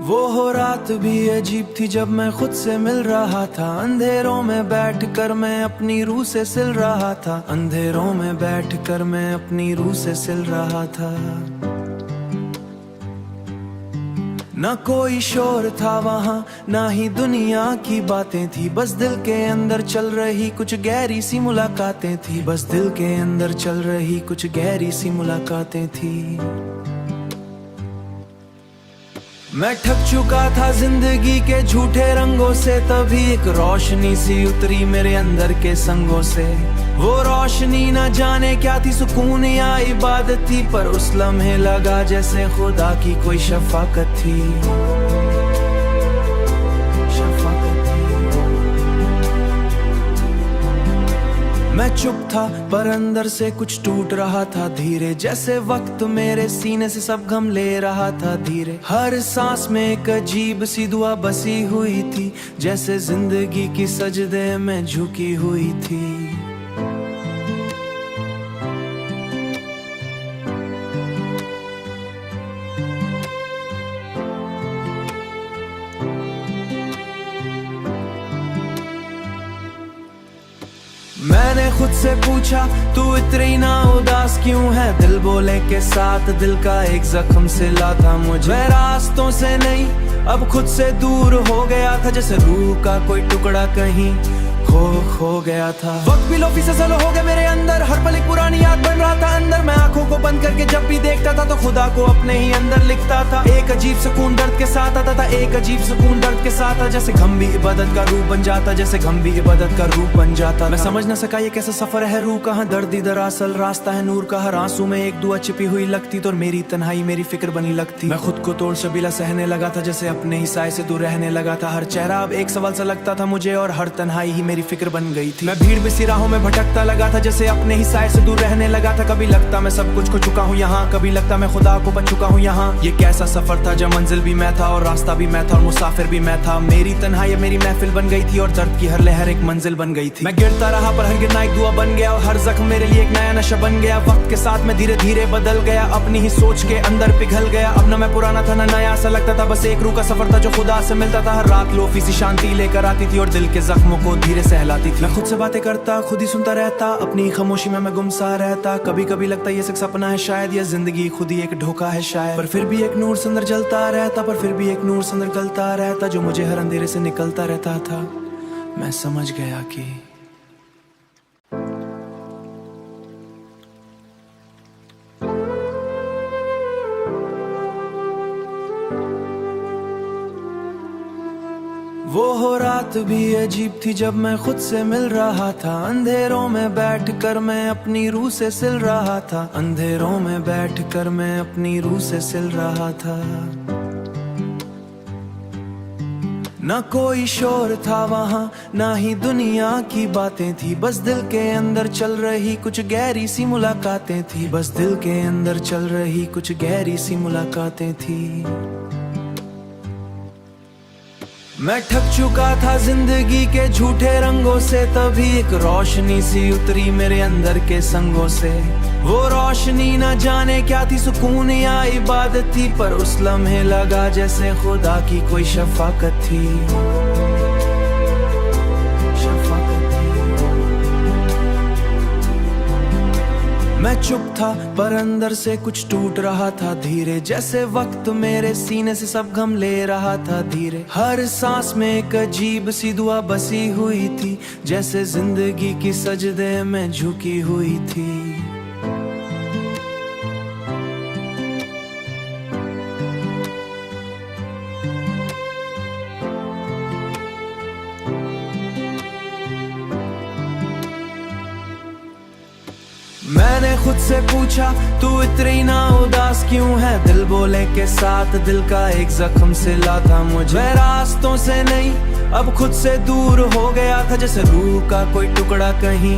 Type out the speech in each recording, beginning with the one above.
वो रात भी अजीब थी जब मैं खुद से मिल रहा था। अंधेरों में बैठकर मैं अपनी रूह से सिल रहा था। अंधेरों में बैठकर मैं अपनी रूह से सिल रहा था। ना कोई शोर था वहाँ, ना ही दुनिया की बातें थी। बस दिल के अंदर चल रही कुछ गहरी सी मुलाकातें थी। बस दिल के अंदर चल रही कुछ गहरी सी मुलाकातें थी। मैं थक चुका था जिंदगी के झूठे रंगों से, तभी एक रोशनी सी उतरी मेरे अंदर के संगों से। वो रोशनी न जाने क्या थी, सुकून या इबादत थी, पर उस लम्हे लगा जैसे खुदा की कोई शफाकत थी। मैं चुप था पर अंदर से कुछ टूट रहा था धीरे, जैसे वक्त मेरे सीने से सब गम ले रहा था धीरे। हर सांस में एक अजीब सी दुआ बसी हुई थी, जैसे जिंदगी की सजदे में झुकी हुई थी। मैंने खुद से पूछा तू इतनी ना उदास क्यों है, दिल बोले के साथ दिल का एक जख्म सिला था मुझे। मैं रास्तों से नहीं अब खुद से दूर हो गया था, जैसे रूह का कोई टुकड़ा कहीं खो गया था। वक्त भी लोफी से सलो हो गया मेरे अंदर, हर पल एक पुरानी याद बन रहा था अंदर। मैं आंखों को बंद करके जब भी देखता था तो खुदा को अपने ही अंदर लिखता था। एक अजीब सुकून दर्द के साथ आता था, एक अजीब सुकून दर्द के साथ आता, जैसे गम भी इबादत का रूप बन जाता, जैसे गम भी इबादत का रूप बन जाता। मैं समझ न सका ये कैसा सफर है, रूह कहाँ दर्द इधर असल रास्ता है नूर का। हर आंसू में एक दुआ छिपी हुई लगती तो मेरी तन्हाई मेरी फिक्र बनी लगती। मैं खुद को तोड़ शबीला सहने लगा था, जैसे अपने ही साए से दूर रहने लगा था। हर चेहरा अब एक सवाल सा लगता था मुझे, और हर तन्हाई ही मेरी फिक्र बन गई थी। मैं भीड़ में सी राहों में भटकता लगा था, जैसे अपने ही साए से दूर रहने लगा था। कभी लगता मैं सब कुछ खो चुका हूँ यहाँ, कभी लगता मैं खुदा को बच चुका हूँ यहाँ। ये कैसा सफर था जब मंजिल भी मैं था और रास्ता भी मैं था और मुसाफिर भी मैं था। मेरी तन्हाई मेरी महफिल बन गई थी और दर्द की हर लहर एक मंजिल बन गई थी। मैं गिरता रहा पर हर गिरना एक दुआ बन गया, और हर जख्म मेरे लिए एक नया नशा बन गया। वक्त के साथ मैं धीरे धीरे बदल गया, अपनी ही सोच के अंदर पिघल गया। अब न मैं पुराना था न नया सा लगता था, बस एक रूह का सफर था जो खुदा से मिलता था। हर रात लोफी सी शांति लेकर आती थी और दिल के जख्मों को धीरे सहलाती थी। मैं खुद से बातें करता खुद ही सुनता रहता, अपनी खामोशी में मैं गुमसा रहता। कभी कभी लगता ये सिर्फ सपना है शायद, या जिंदगी खुद ही एक धोखा है शायद। पर फिर भी एक नूर से अंदर जलता रहता, पर फिर भी एक नूर से अंदर गलता रहता, जो मुझे हर अंधेरे से निकलता रहता था। मैं समझ गया कि वो रात भी अजीब थी जब मैं खुद से मिल रहा था। अंधेरों में बैठकर मैं अपनी रूह से सिल रहा था। अंधेरों में बैठकर मैं अपनी रूह से सिल रहा था। ना कोई शोर था वहाँ, ना ही दुनिया की बातें थी। बस दिल के अंदर चल रही कुछ गहरी सी मुलाकातें थी। बस दिल के अंदर चल रही कुछ गहरी सी मुलाकातें थी। मैं थक चुका था जिंदगी के झूठे रंगों से, तभी एक रोशनी सी उतरी मेरे अंदर के संगों से। वो रोशनी न जाने क्या थी, सुकून या इबादत थी, पर उस लम्हे लगा जैसे खुदा की कोई शफाकत थी। मैं चुप था पर अंदर से कुछ टूट रहा था धीरे, जैसे वक्त मेरे सीने से सब गम ले रहा था धीरे। हर सांस में एक अजीब सी दुआ बसी हुई थी, जैसे जिंदगी की सजदे में झुकी हुई थी। मैंने खुद से पूछा तू इतनी ना उदास क्यों है, दिल बोले के साथ दिल का एक जख्म सिला था मुझे। मैं रास्तों से नहीं अब खुद से दूर हो गया था, जैसे रूह का कोई टुकड़ा कहीं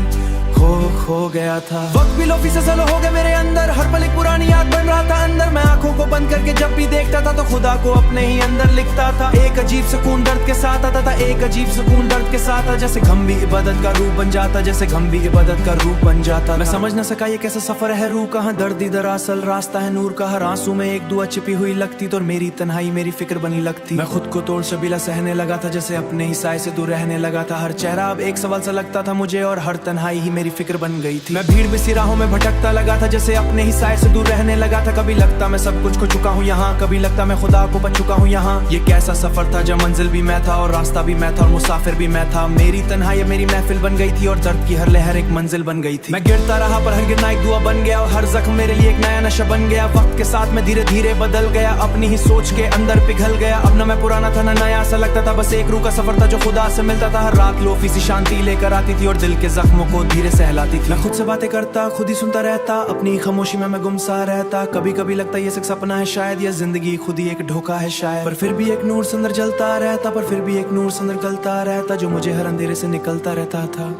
खो गया था। वक्त भी लोफी से सलो हो गया मेरे अंदर, हर पल एक पुरानी याद बन रहा था अंदर। मैं आंखों को बंद करके जब भी देखता था तो खुदा को अपने ही अंदर लिखता था। एक अजीब सुकून दर्द के साथ आता था, एक अजीब सुकून दर्द के साथ आता, जैसे गम भी इबादत का रूप बन जाता, जैसे गम भी इबादत का रूप बन जाता। मैं समझ न सका ये कैसा सफर है, रूह कहाँ दर्द इधर असल रास्ता है नूर का। हर आंसू में एक दुआ छिपी हुई लगती तो मेरी तन्हाई मेरी फिक्र बनी लगती। मैं खुद को तोड़ शबीला सहने लगा था, जैसे अपने ही साए से दूर रहने लगा था। हर चेहरा अब एक सवाल सा लगता था मुझे और हर तन्हाई ही मेरी फिक्र बन गई थी। मैं भीड़ में सी राहों में भटकता लगा था, जैसे अपने ही साए से दूर रहने लगा था। कभी लगता मैं सब कुछ खो चुका हूँ यहाँ, कभी लगता मैं खुदा को पा चुका हूँ यहाँ। ये कैसा सफर था जब मंजिल भी मैं था और रास्ता भी मैं था और मुसाफिर भी मैं था। मेरी तन्हाई मेरी महफिल बन गई थी और दर्द की हर लहर एक मंजिल बन गई थी। मैं गिरता रहा पर हर गिरना एक दुआ बन गया और हर जख्म मेरे लिए एक नया नशा बन गया। वक्त के साथ मैं धीरे धीरे बदल गया, अपनी ही सोच के अंदर पिघल गया। अब न मैं पुराना था न नया सा लगता था, बस एक रूह का सफर था जो खुदा से मिलता था। हर रात लोफी सी शांति लेकर आती थी और दिल के जख्मों को धीरे सहलाती थी। मैं खुद से बातें करता, खुद ही सुनता रहता, अपनी खामोशी में मैं गुमसा रहता। कभी कभी लगता ये सिर्फ सपना है शायद, या जिंदगी खुद ही एक धोखा है शायद। पर फिर भी एक नूर से अंदर जलता रहता, पर फिर भी एक नूर से अंदर गलता रहता, जो मुझे हर अंधेरे से निकलता रहता था।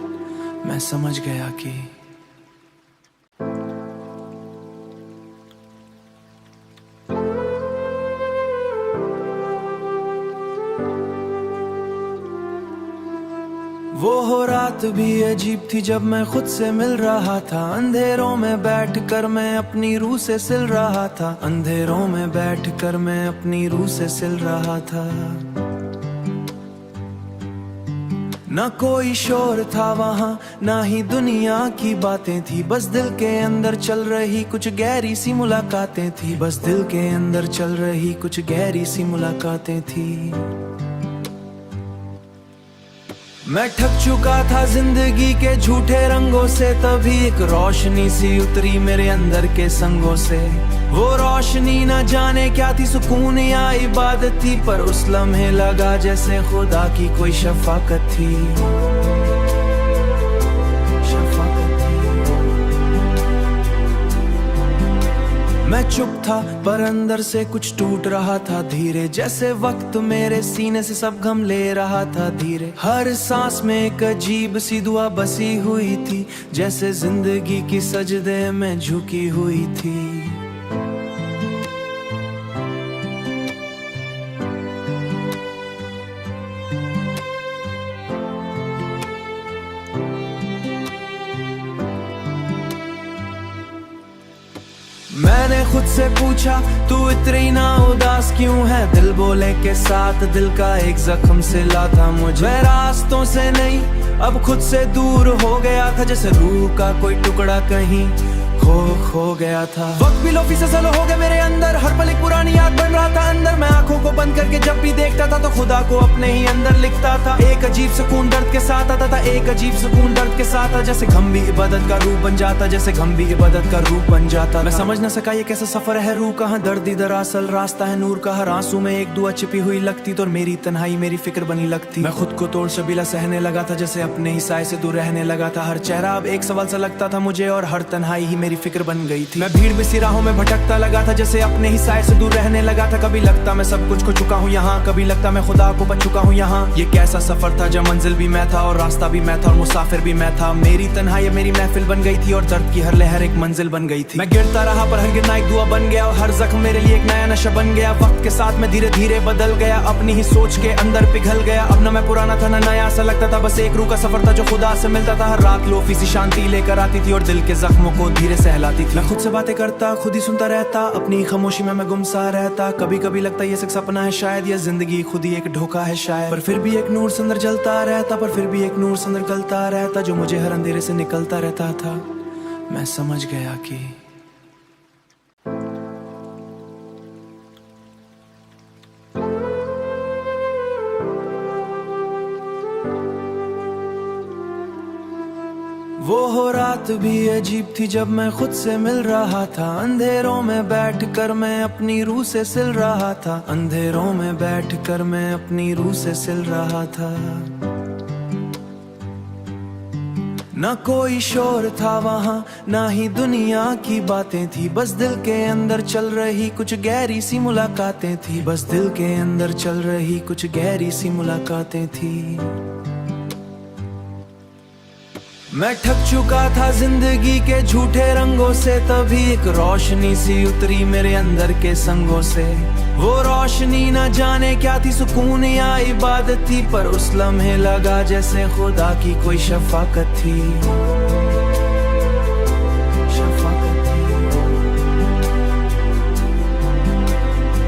मैं समझ गया कि वो रात भी अजीब थी जब मैं खुद से मिल रहा था। अंधेरों में बैठकर मैं अपनी रूह से सिल रहा था, अंधेरों में बैठकर मैं अपनी रूह से सिल रहा था। ना कोई शोर था वहाँ, ना ही दुनिया की बातें थी, बस दिल के अंदर चल रही कुछ गहरी सी मुलाकातें थी, बस दिल के अंदर चल रही कुछ गहरी सी मुलाकातें थी। मैं थक चुका था जिंदगी के झूठे रंगों से, तभी एक रोशनी सी उतरी मेरे अंदर के संगों से। वो रोशनी न जाने क्या थी, सुकून या इबादत थी, पर उस लम्हे लगा जैसे खुदा की कोई शफाकत थी। मैं चुप था पर अंदर से कुछ टूट रहा था धीरे, जैसे वक्त मेरे सीने से सब गम ले रहा था धीरे। हर सांस में एक अजीब सी दुआ बसी हुई थी, जैसे जिंदगी की सजदे में झुकी हुई थी। मैंने खुद से पूछा तू इतनी ना उदास क्यों है, दिल बोले के साथ दिल का एक जख्म सिला था मुझे। मैं रास्तों से नहीं अब खुद से दूर हो गया था, जैसे रूह का कोई टुकड़ा कहीं खो गया था। वक्त भी लोफी से सलो हो गया मेरे अंदर, हर पल एक पुरानी याद बन रहा था अंदर। मैं आंखों को बंद करके जब भी देखता था तो खुदा को अपने ही अंदर लिखता था। एक अजीब सुकून दर्द के साथ आता था, एक अजीब सुकून दर्द के साथ आता, जैसे गम भी इबादत का रूप बन जाता, जैसे गम भी इबादत का रूप बन जाता। मैं समझ न सका ये कैसा सफर है, रूह कहाँ दर्द इधर असल रास्ता है नूर का। हर आंसू में एक दुआ छिपी हुई लगती तो मेरी तन्हाई मेरी फिक्र बनी लगती। मैं खुद को तोड़ शबीला सहने लगा था, जैसे अपने ही साए से दूर रहने लगा था। हर चेहरा अब एक सवाल सा लगता था मुझे और हर तन्हाई ही मेरी फिक्र बन गई थी। मैं भीड़ में सी राहों में भटकता लगा था, जैसे अपने ही साए से दूर रहने लगा था। कभी लगता मैं सब कुछ खो चुका हूँ यहाँ, कभी लगता मैं खुदा को पा चुका हूँ यहाँ। ये कैसा सफर था जब मंजिल भी मैं था और रास्ता भी मैं था और मुसाफिर भी मैं था। मेरी तन्हाई मेरी महफिल बन गई थी और दर्द की हर लहर एक मंजिल बन गई थी। मैं गिरता रहा पर हर गिरना एक दुआ बन गया और हर जख्म मेरे लिए एक नया नशा बन गया। वक्त के साथ मैं धीरे धीरे बदल गया, अपनी ही सोच के अंदर पिघल गया। अब न मैं पुराना था न नया सा लगता था, बस एक रूह का सफर था जो खुदा से मिलता था। हर रात लोफी सी शांति लेकर आती थी और दिल के जख्मों को धीरे सहलाती थी। मैं खुद से बातें करता, खुद ही सुनता रहता, अपनी खामोशी में मैं गुमसा रहता। कभी कभी लगता ये सिर्फ सपना है शायद, या जिंदगी खुद ही एक धोखा है शायद। पर फिर भी एक नूर से अंदर जलता रहता, पर फिर भी एक नूर से अंदर गलता रहता, जो मुझे हर अंधेरे से निकलता रहता था। मैं समझ गया कि वो रात भी अजीब थी जब मैं खुद से मिल रहा था। अंधेरों में बैठकर मैं अपनी रूह से सिल रहा था, अंधेरों में बैठकर मैं अपनी रूह से सिल रहा था। ना कोई शोर था वहाँ, ना ही दुनिया की बातें थी, बस दिल के अंदर चल रही कुछ गहरी सी मुलाकातें थी, बस दिल के अंदर चल रही कुछ गहरी सी मुलाकातें थी। मैं थक चुका था जिंदगी के झूठे रंगों से, तभी एक रोशनी सी उतरी मेरे अंदर के संगों से। वो रोशनी न जाने क्या थी, सुकून या इबादत थी, पर उस लम्हे लगा जैसे खुदा की कोई शफाकत थी।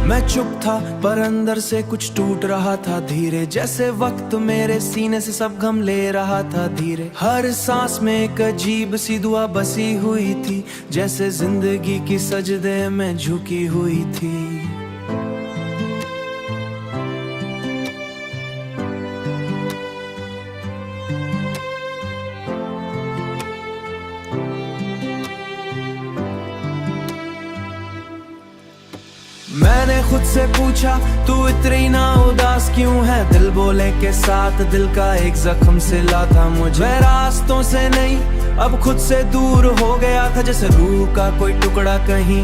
मैं चुप था पर अंदर से कुछ टूट रहा था धीरे, जैसे वक्त मेरे सीने से सब गम ले रहा था धीरे। हर सांस में एक अजीब सी दुआ बसी हुई थी, जैसे जिंदगी की सजदे में झुकी हुई थी। मैंने खुद से पूछा तू इतनी ना उदास क्यों है, दिल बोले के साथ दिल का एक जख्म सिला था मुझे। रास्तों से नहीं अब खुद से दूर हो गया था, जैसे रूह का कोई टुकड़ा कहीं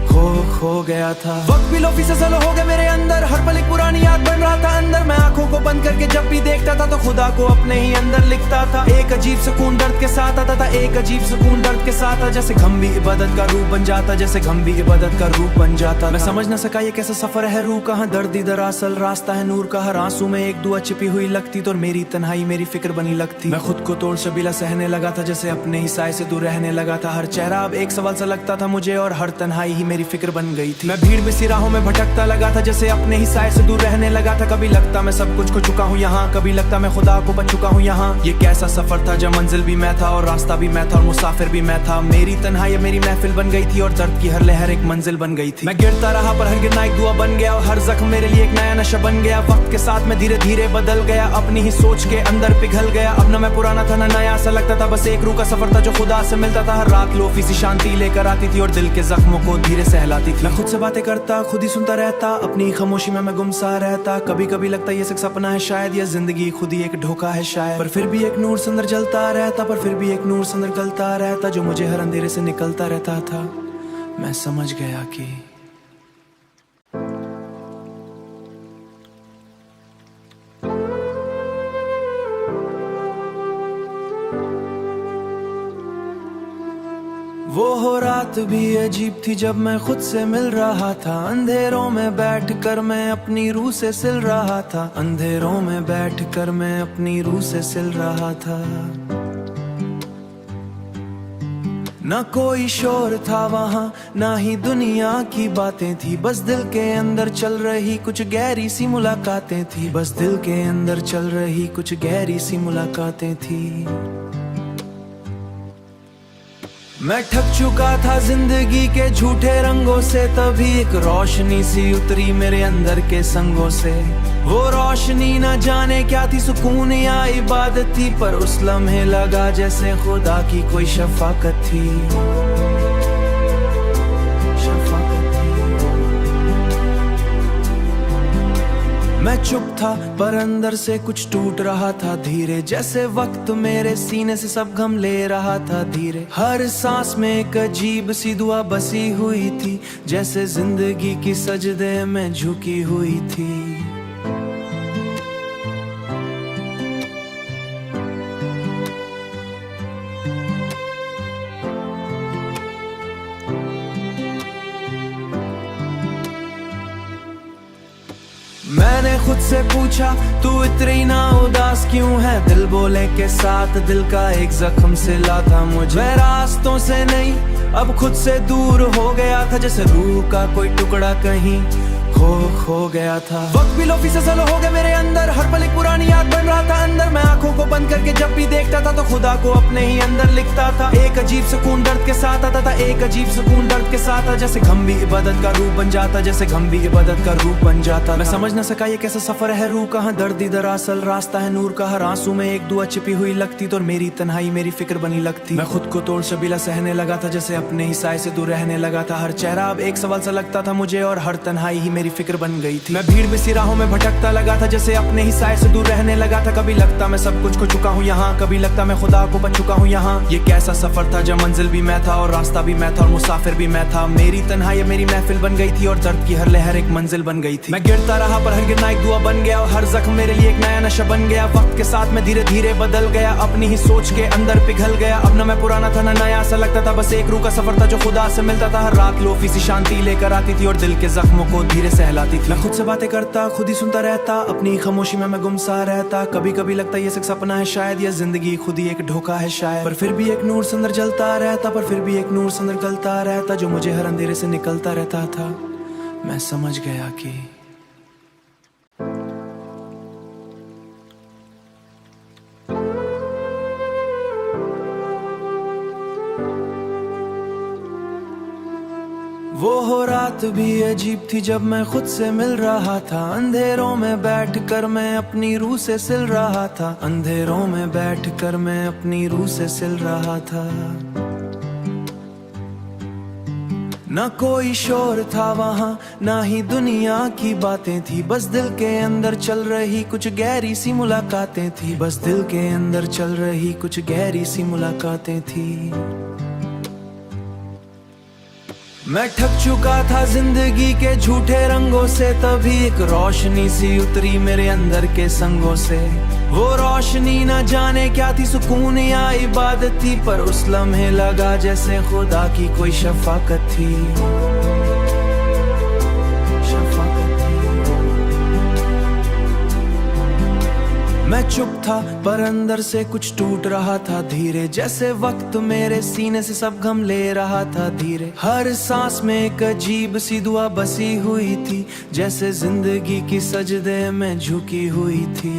खो गया था। वक्त भी लोफी से सलो हो गया मेरे अंदर, हर पल एक पुरानी याद बन रहा था अंदर। मैं आंखों को बंद करके जब भी देखता था तो खुदा को अपने ही अंदर लिखता था। एक अजीब सुकून दर्द के साथ आता था, एक अजीब सुकून दर्द के साथ आता, जैसे गम भी इबादत का रूप बन जाता, जैसे गम भी इबादत का रूप बन जाता। मैं समझ न सका ये कैसा सफर है, रूह कहाँ दर्द इधर असल रास्ता है नूर का। हर आंसू में एक दुआ छिपी हुई लगती तो मेरी तन्हाई मेरी फिक्र बनी लगती। मैं खुद को तोड़ शबीला सहने लगा था, जैसे अपने ही साए से दूर रहने लगा था। हर चेहरा अब एक सवाल सा लगता था मुझे, और हर तन्हाई ही मेरी फिक्र बन गई थी। मैं भीड़ में सी राहों में भटकता लगा था, जैसे अपने ही साए से दूर रहने लगा था। कभी लगता मैं सब कुछ खो चुका हूँ यहाँ, कभी लगता मैं खुदा को बच चुका हूँ यहाँ। ये कैसा सफर था जब मंजिल भी मैं था और रास्ता भी मैं था और मुसाफिर भी मैं था। मेरी तन्हाई मेरी महफिल बन गई थी और दर्द की हर लहर एक मंजिल बन गई थी। मैं गिरता रहा पर हर गिरना एक दुआ बन गया, और हर जख्म मेरे लिए एक नया नशा बन गया। वक्त के साथ मैं धीरे धीरे बदल गया, अपनी ही सोच के अंदर पिघल गया। अब न मैं पुराना था न नया सा लगता था, बस एक रूह का सफर था जो खुदा से मिलता था। हर रात लोफी सी शांति लेकर आती थी और दिल के जख्मों को धीरे सहलाती थी। मैं खुद से बातें करता खुद ही सुनता रहता, अपनी खामोशी में मैं गुमसा रहता। कभी कभी लगता ये सिर्फ सपना है शायद, या जिंदगी खुद ही एक धोखा है शायद। पर फिर भी एक नूर से अंदर जलता रहता, पर फिर भी एक नूर से अंदर गलता रहता, जो मुझे हर अंधेरे से निकलता रहता था। मैं समझ गया कि वो रात भी अजीब थी जब मैं खुद से मिल रहा था। अंधेरों में बैठकर मैं अपनी रूह से सिल रहा था, अंधेरों में बैठकर मैं अपनी रूह से सिल रहा था। ना कोई शोर था वहाँ, ना ही दुनिया की बातें थी, बस दिल के अंदर चल रही कुछ गहरी सी मुलाकातें थी, बस दिल के अंदर चल रही कुछ गहरी सी मुलाकातें थी। मैं थक चुका था जिंदगी के झूठे रंगों से, तभी एक रोशनी सी उतरी मेरे अंदर के संगों से। वो रोशनी न जाने क्या थी, सुकून या इबादत थी, पर उस लम्हे लगा जैसे खुदा की कोई शफाकत थी। मैं चुप था पर अंदर से कुछ टूट रहा था धीरे, जैसे वक्त मेरे सीने से सब गम ले रहा था धीरे। हर सांस में एक अजीब सी दुआ बसी हुई थी, जैसे जिंदगी की सजदे में झुकी हुई थी। मैंने खुद से पूछा तू इतनी ना उदास क्यों है, दिल बोले के साथ दिल का एक जख्म सिला था मुझे। रास्तों से नहीं अब खुद से दूर हो गया था, जैसे रूह का कोई टुकड़ा कहीं खो गया था। वक्त भी लोफी से सलो हो गया मेरे अंदर, हर पल एक पुरानी याद बन रहा था अंदर। मैं आंखों को बंद करके जब भी देखता था तो खुदा को अपने ही अंदर लिखता था। एक अजीब सुकून दर्द के साथ आता था, एक अजीब सुकून दर्द के साथ आता, जैसे गम भी इबादत का रूप बन जाता, जैसे गम भी इबादत का रूप बन जाता। मैं समझ न सका ये कैसा सफर है, रूह कहाँ दर्द इधर असल रास्ता है नूर का। हर आंसू में एक दुआ छिपी हुई लगती तो मेरी तन्हाई मेरी फिक्र बनी लगती। मैं खुद को तोड़ शबीला सहने लगा था, जैसे अपने ही साए से दूर रहने लगा था। हर चेहरा अब एक सवाल सा लगता था मुझे, और हर तन्हाई ही मेरी मेरी फिक्र बन गई थी। मैं भीड़ में सी राहों में भटकता लगा था, जैसे अपने ही साए से दूर रहने लगा था। कभी लगता मैं सब कुछ खो चुका हूँ यहाँ, कभी लगता मैं खुदा को बच चुका हूँ यहाँ। ये कैसा सफर था जब मंजिल भी मैं था और रास्ता भी मैं था और मुसाफिर भी मैं था। मेरी तन्हाई मेरी महफिल बन गई थी और दर्द की हर लहर एक मंजिल बन गई थी। मैं गिरता रहा पर हर गिरना एक दुआ बन गया और हर जख्म मेरे लिए एक नया नशा बन गया। वक्त के साथ मैं धीरे धीरे बदल गया, अपनी ही सोच के अंदर पिघल गया। अब ना मैं पुराना था ना नया सा लगता था, बस एक रूह का सफर था जो खुदा से मिलता था। हर रात लोफी सी शांति लेकर आती थी और दिल के जख्मों को धीरे सहलाती थी। मैं खुद से बातें करता, खुद ही सुनता रहता, अपनी खामोशी में मैं गुमसा रहता। कभी कभी लगता ये सिर्फ सपना है शायद, या जिंदगी खुद ही एक धोखा है शायद। पर फिर भी एक नूर से अंदर जलता रहता, पर फिर भी एक नूर से अंदर गलता रहता, जो मुझे हर अंधेरे से निकलता रहता था। मैं समझ गया कि वो रात भी अजीब थी जब मैं खुद से मिल रहा था। अंधेरों में बैठकर मैं अपनी रूह से सिल रहा था। अंधेरों में बैठकर मैं अपनी रूह से सिल रहा था। ना कोई शोर था वहाँ, ना ही दुनिया की बातें थी। बस दिल के अंदर चल रही कुछ गहरी सी मुलाकातें थी। बस दिल के अंदर चल रही कुछ गहरी सी मुलाकातें थी। मैं थक चुका था जिंदगी के झूठे रंगों से, तभी एक रोशनी सी उतरी मेरे अंदर के संगों से। वो रोशनी न जाने क्या थी, सुकून या इबादत थी, पर उस लम्हे लगा जैसे खुदा की कोई शफाकत थी। मैं चुप था पर अंदर से कुछ टूट रहा था धीरे, जैसे वक्त मेरे सीने से सब गम ले रहा था धीरे। हर सांस में एक अजीब सी दुआ बसी हुई थी, जैसे जिंदगी की सजदे में झुकी हुई थी।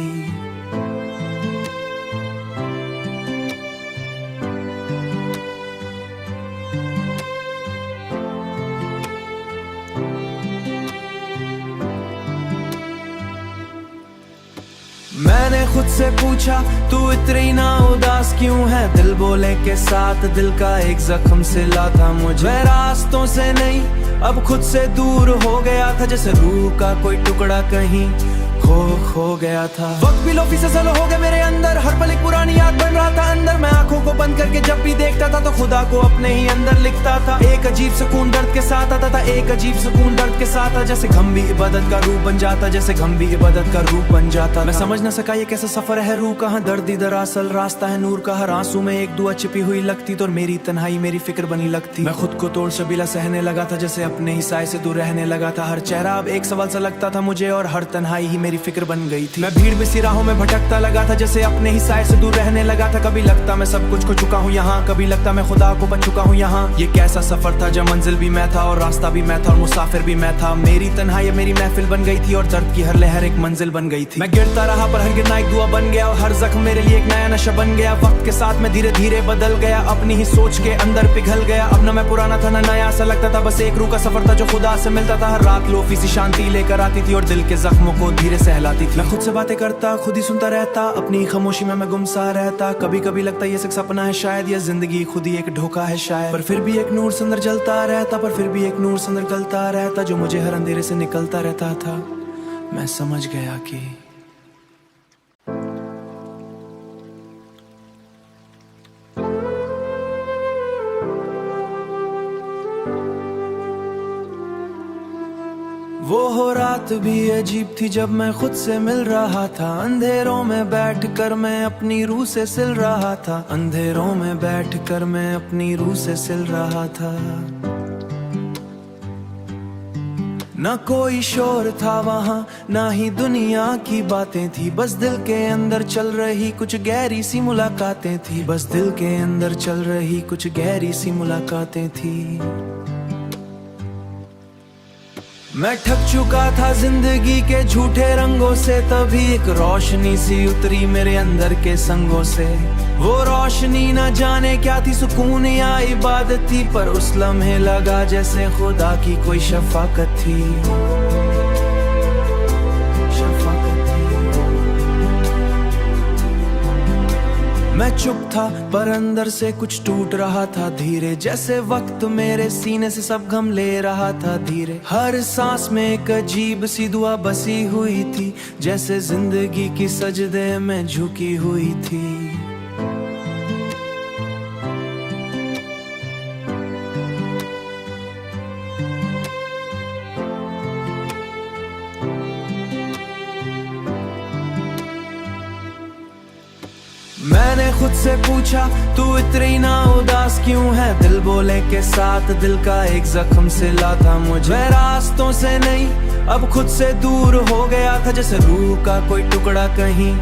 मैंने खुद से पूछा तू इतनी ना उदास क्यों है, दिल बोले के साथ दिल का एक जख्म सिला था मुझे। मैं रास्तों से नहीं अब खुद से दूर हो गया था, जैसे रूह का कोई टुकड़ा कहीं खो गया था। वक्त भी लोफी से सलो हो गया मेरे अंदर, हर पल एक पुरानी याद बन रहा था अंदर। मैं आंखों को बंद करके जब भी देखता था तो खुदा को अपने ही अंदर लिखता था। एक अजीब सुकून दर्द के साथ आता था, एक अजीब सुकून दर्द के साथ आता, जैसे गम भी इबादत का रूप बन जाता, जैसे गम भी इबादत का रूप बन जाता। मैं समझ न सका ये कैसा सफर है, रूह कहाँ दर्द इधर असल रास्ता है नूर का। हर आंसू में एक दुआ छिपी हुई लगती तो मेरी तन्हाई मेरी फिक्र बनी लगती। मैं खुद को तोड़ शबीला सहने लगा था, जैसे अपने ही साए से दूर रहने लगा था। हर चेहरा अब एक सवाल सा लगता था मुझे और हर तन्हाई ही मेरी फिक्र बन गई थी। मैं भीड़ में सी राहों में भटकता लगा था, जैसे अपने ही साए से दूर रहने लगा था। कभी लगता मैं सब कुछ खो चुका हूँ यहाँ, कभी लगता मैं खुदा को बच चुका हूँ यहाँ। ये कैसा सफर था जब मंजिल भी मैं था और रास्ता भी मैं था और मुसाफिर भी मैं था। मेरी तन्हाई मेरी महफिल बन गई थी और दर्द की हर लहर एक मंजिल बन गई थी। मैं गिरता रहा पर हर गिरना एक दुआ बन गया और हर जख्म मेरे लिए एक नया नशा बन गया। वक्त के साथ मैं धीरे धीरे बदल गया, अपनी ही सोच के अंदर पिघल गया। अब ना मैं पुराना था ना नया सा लगता था, बस एक रूह का सफर था जो खुदा से मिलता था। हर रात लोफी सी शांति लेकर आती थी और दिल के जख्मों को धीरे सहलाती थी। मैं खुद से बातें करता, खुद ही सुनता रहता, अपनी खामोशी में मैं गुमसा रहता। कभी कभी लगता ये सिर्फ सपना है शायद, या जिंदगी खुद ही एक धोखा है शायद। पर फिर भी एक नूर से अंदर जलता रहता, पर फिर भी एक नूर से अंदर गलता रहता, जो मुझे हर अंधेरे से निकलता रहता था। मैं समझ गया कि वो रात भी अजीब थी जब मैं खुद से मिल रहा था। अंधेरों में बैठकर मैं अपनी रूह से सिल रहा था। अंधेरों में बैठकर मैं अपनी रूह से सिल रहा था। ना कोई शोर था वहाँ, ना ही दुनिया की बातें थी। बस दिल के अंदर चल रही कुछ गहरी सी मुलाकातें थी। बस दिल के अंदर चल रही कुछ गहरी सी मुलाकातें थी। मैं थक चुका था जिंदगी के झूठे रंगों से, तभी एक रोशनी सी उतरी मेरे अंदर के संगों से। वो रोशनी न जाने क्या थी, सुकून या इबादत थी, पर उस लम्हे लगा जैसे खुदा की कोई शफाकत थी। मैं चुप था पर अंदर से कुछ टूट रहा था धीरे, जैसे वक्त मेरे सीने से सब गम ले रहा था धीरे। हर सांस में एक अजीब सी दुआ बसी हुई थी, जैसे जिंदगी की सजदे में झुकी हुई थी। मैंने खुद से पूछा तू इतनी ना उदास क्यों है, दिल बोले के साथ दिल का एक जख्म सिला था मुझे। रास्तों से नहीं अब खुद से दूर हो गया था, जैसे रूह का कोई टुकड़ा कहीं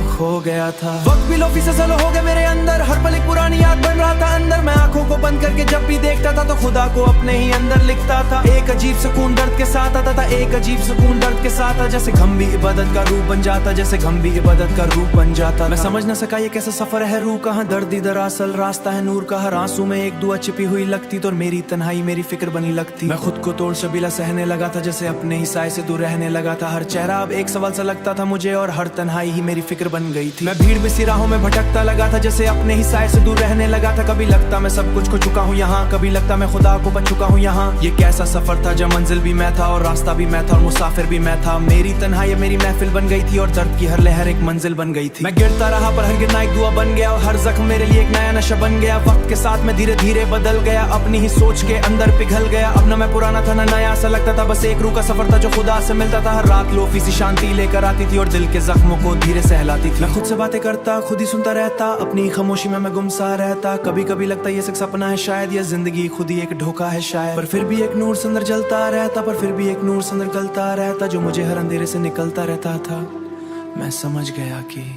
खो गया था। वक्त भी लोफी से सलो हो गया मेरे अंदर, हर पल एक पुरानी याद बन रहा था अंदर। मैं आंखों को बंद करके जब भी देखता था तो खुदा को अपने ही अंदर लिखता था। एक अजीब सुकून दर्द के साथ आता था, एक अजीब सुकून दर्द के साथ, जैसे गम भी इबादत का रूप बन जाता, जैसे गम भी इबादत का रूप बन जाता। मैं समझ न सका ये कैसा सफर है, रूह कहाँ दर्द दरअसल रास्ता है नूर का। हर आंसू में एक दुआ छिपी हुई लगती तो मेरी तन्हाई मेरी फिक्र बनी लगती। मैं खुद को तोड़ शबीला सहने लगा था, जैसे अपने ही साए से दूर रहने लगा था। हर चेहरा अब एक सवाल सा लगता था मुझे और हर तन्हाई ही मेरी फिक्र बन गई थी। मैं भीड़ में सी राहों में भटकता लगा था, जैसे अपने ही साए से दूर रहने लगा था। कभी लगता मैं सब कुछ खो चुका हूँ यहाँ, कभी लगता मैं खुदा को बच चुका हूँ यहाँ। ये कैसा सफर था जब मंजिल भी मैं था और रास्ता भी मैं था और मुसाफिर भी मैं था। मेरी तन्हाई मेरी महफिल बन गई थी और दर्द की हर लहर एक मंजिल बन गई थी। मैं गिरता रहा पर हर गिरना एक दुआ बन गया और हर जख्म मेरे लिए एक नया नशा बन गया। वक्त के साथ मैं धीरे धीरे बदल गया, अपनी ही सोच के अंदर पिघल गया। अब न मैं पुराना था न नया सा लगता था, बस एक रूह का सफर था जो खुदा से मिलता था। हर रात लोफी सी शांति लेकर आती थी और दिल के जख्मों को धीरे सहलाती थी। मैं खुद से बातें करता खुद ही सुनता रहता, अपनी खामोशी में मैं गुमसा रहता। कभी कभी लगता ये सपना है शायद, या जिंदगी खुद ही एक धोखा है शायद। पर फिर भी एक नूर से अंदर जलता रहता, पर फिर भी एक नूर से अंदर गलता रहता, जो मुझे हर अंधेरे से निकलता रहता था। मैं समझ गया कि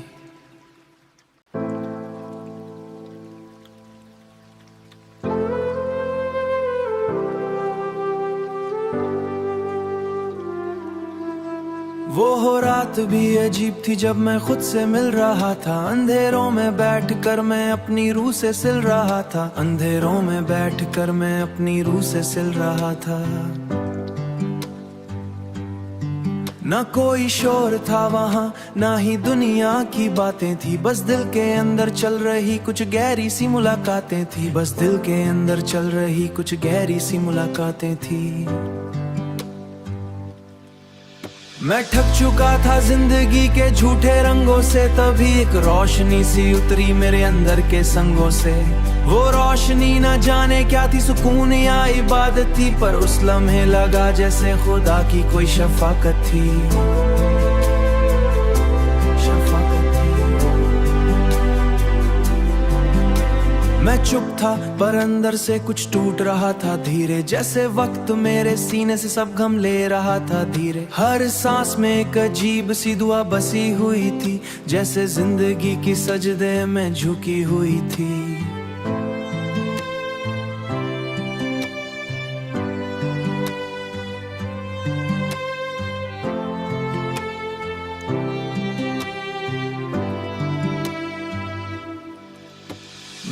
वो रात भी अजीब थी जब मैं खुद से मिल रहा था। अंधेरों में बैठकर मैं अपनी रूह से सिल रहा था, अंधेरों में बैठकर मैं अपनी रूह से सिल रहा था। ना कोई शोर था वहाँ ना ही दुनिया की बातें थी, बस दिल के अंदर चल रही कुछ गहरी सी मुलाकातें थी, बस दिल के अंदर चल रही कुछ गहरी सी मुलाकातें थी। मैं थक चुका था जिंदगी के झूठे रंगों से, तभी एक रोशनी सी उतरी मेरे अंदर के संगों से। वो रोशनी न जाने क्या थी, सुकून या इबादत थी, पर उस लम्हे लगा जैसे खुदा की कोई शफाकत थी। मैं चुप था पर अंदर से कुछ टूट रहा था धीरे, जैसे वक्त मेरे सीने से सब गम ले रहा था धीरे। हर सांस में एक अजीब सी दुआ बसी हुई थी, जैसे जिंदगी की सजदे में झुकी हुई थी।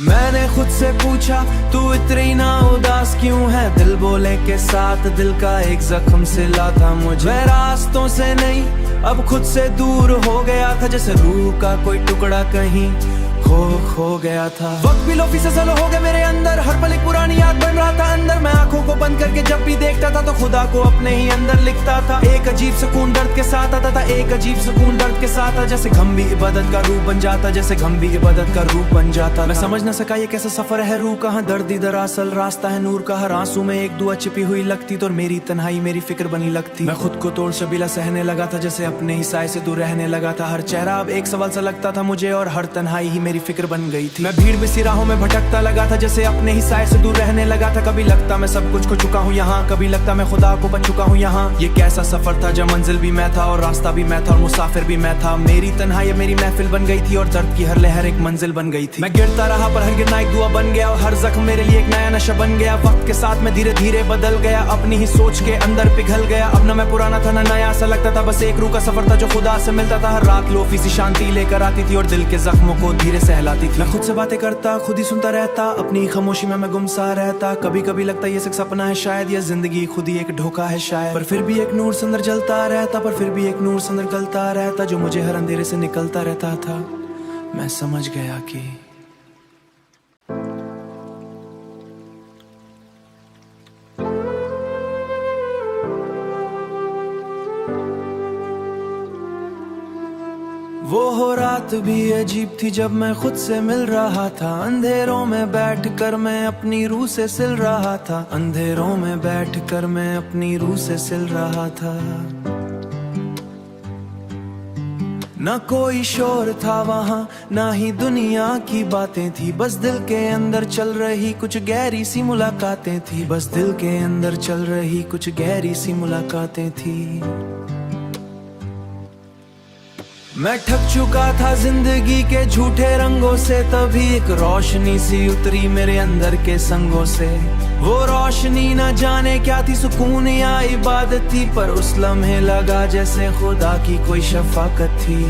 मैंने खुद से पूछा तू इतनी ना उदास क्यों है, दिल बोले के साथ दिल का एक जख्म सिला था मुझे। मैं रास्तों से नहीं अब खुद से दूर हो गया था, जैसे रूह का कोई टुकड़ा कहीं खो गया था। वक्त भी लोफी से सलो हो गया मेरे अंदर, हर पल एक पुरानी याद बन रहा था अंदर। मैं आंखों को बंद करके जब भी देखता था तो खुदा को अपने ही अंदर लिखता था। एक अजीब सुकून दर्द के साथ आता था, एक अजीब सुकून दर्द के साथ, जैसे गम भी इबादत का रूप बन जाता, जैसे गम भी इबादत का रूप बन जाता। मैं समझ न सका ये कैसा सफर है, रूह कहाँ दर्द दरअसल रास्ता है नूर का। हर आंसू में एक दुआ छिपी हुई लगती तो मेरी तन्हाई मेरी फिक्र बनी लगती। मैं खुद को तोड़ शबीला सहने लगा था, जैसे अपने ही साए से दूर रहने लगा था। हर चेहरा अब एक सवाल सा लगता था मुझे और हर तन्हाई ही मेरी फिक्र बन गई थी। मैं भीड़ में सी राहों में भटकता लगा था, जैसे अपने ही साए से दूर रहने लगा था। कभी लगता मैं सब कुछ खो चुका हूँ यहाँ, कभी लगता मैं खुदा को बच चुका हूँ यहाँ। ये कैसा सफर था जब मंजिल भी मैं था और रास्ता भी मैं था और मुसाफिर भी मैं था। मेरी तन्हाई मेरी महफिल बन गई थी और दर्द की हर लहर एक मंजिल बन गई थी। मैं गिरता रहा पर हर गिरना एक दुआ बन गया और हर जख्म मेरे लिए एक नया नशा बन गया। वक्त के साथ मैं धीरे धीरे बदल गया, अपनी ही सोच के अंदर पिघल गया। अब न मैं पुराना था न नया सा लगता था, बस एक रूह का सफर था जो खुदा से मिलता था। हर रात लोफी सी शांति लेकर आती थी और दिल के जख्मों को धीरे सहलाती थी। मैं खुद से बातें करता खुद ही सुनता रहता, अपनी खामोशी में मैं गुमसा रहता। कभी कभी लगता ये सपना है शायद, या जिंदगी खुद ही एक धोखा है शायद। पर फिर भी एक नूर से अंदर जलता रहता, पर फिर भी एक नूर से अंदर गलता रहता, जो मुझे हर अंधेरे से निकलता रहता था। मैं समझ गया कि वो हो रात भी अजीब थी जब मैं खुद से मिल रहा था। अंधेरों में बैठ कर मैं अपनी रूह से सिल रहा था। अंधेरों में बैठ कर मैं अपनी रूह से सिल रहा था। ना कोई शोर था वहाँ, ना ही दुनिया की बातें थी। बस दिल के अंदर चल रही कुछ गहरी सी मुलाकातें थी। बस दिल के अंदर चल रही कुछ गहरी सी मुलाकातें थी। मैं थक चुका था जिंदगी के झूठे रंगों से, तभी एक रोशनी सी उतरी मेरे अंदर के संगों से। वो रोशनी न जाने क्या थी, सुकून या इबादत थी, पर उस लम्हे लगा जैसे खुदा की कोई शफाकत थी।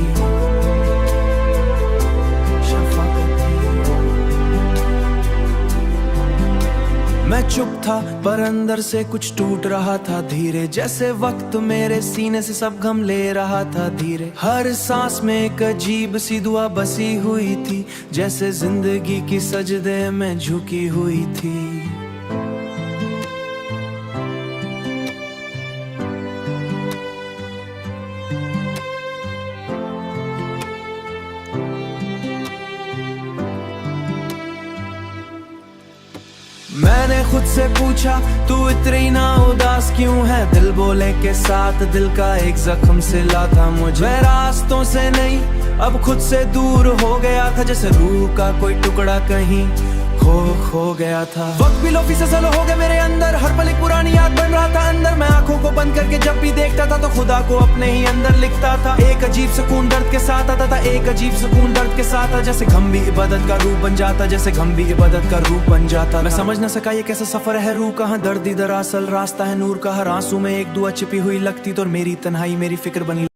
मैं चुप था पर अंदर से कुछ टूट रहा था धीरे, जैसे वक्त मेरे सीने से सब गम ले रहा था धीरे। हर सांस में एक अजीब सी दुआ बसी हुई थी, जैसे जिंदगी की सजदे में झुकी हुई थी। मैंने खुद से पूछा तू इतनी ना उदास क्यों है, दिल बोले के साथ दिल का एक जख्म सिला था मुझे। मैं रास्तों से नहीं अब खुद से दूर हो गया था, जैसे रूह का कोई टुकड़ा कहीं खो गया था। वक्त भी लोफी से सलो हो गया मेरे अंदर, हर पल एक पुरानी याद बन रहा था अंदर। मैं आंखों को बंद करके जब भी देखता था तो खुदा को अपने ही अंदर लिखता था। एक अजीब सुकून दर्द के साथ आता था, एक अजीब सुकून दर्द के साथ आता, जैसे गम भी इबादत का रूप बन जाता, जैसे गम भी इबादत का रूप बन जाता। मैं समझ न सका ये कैसा सफर है रूह का, दर्द ही दरअसल रास्ता है नूर का। हर आंसू में एक दुआ छिपी हुई लगती तो मेरी तन्हाई मेरी फिक्र बनी।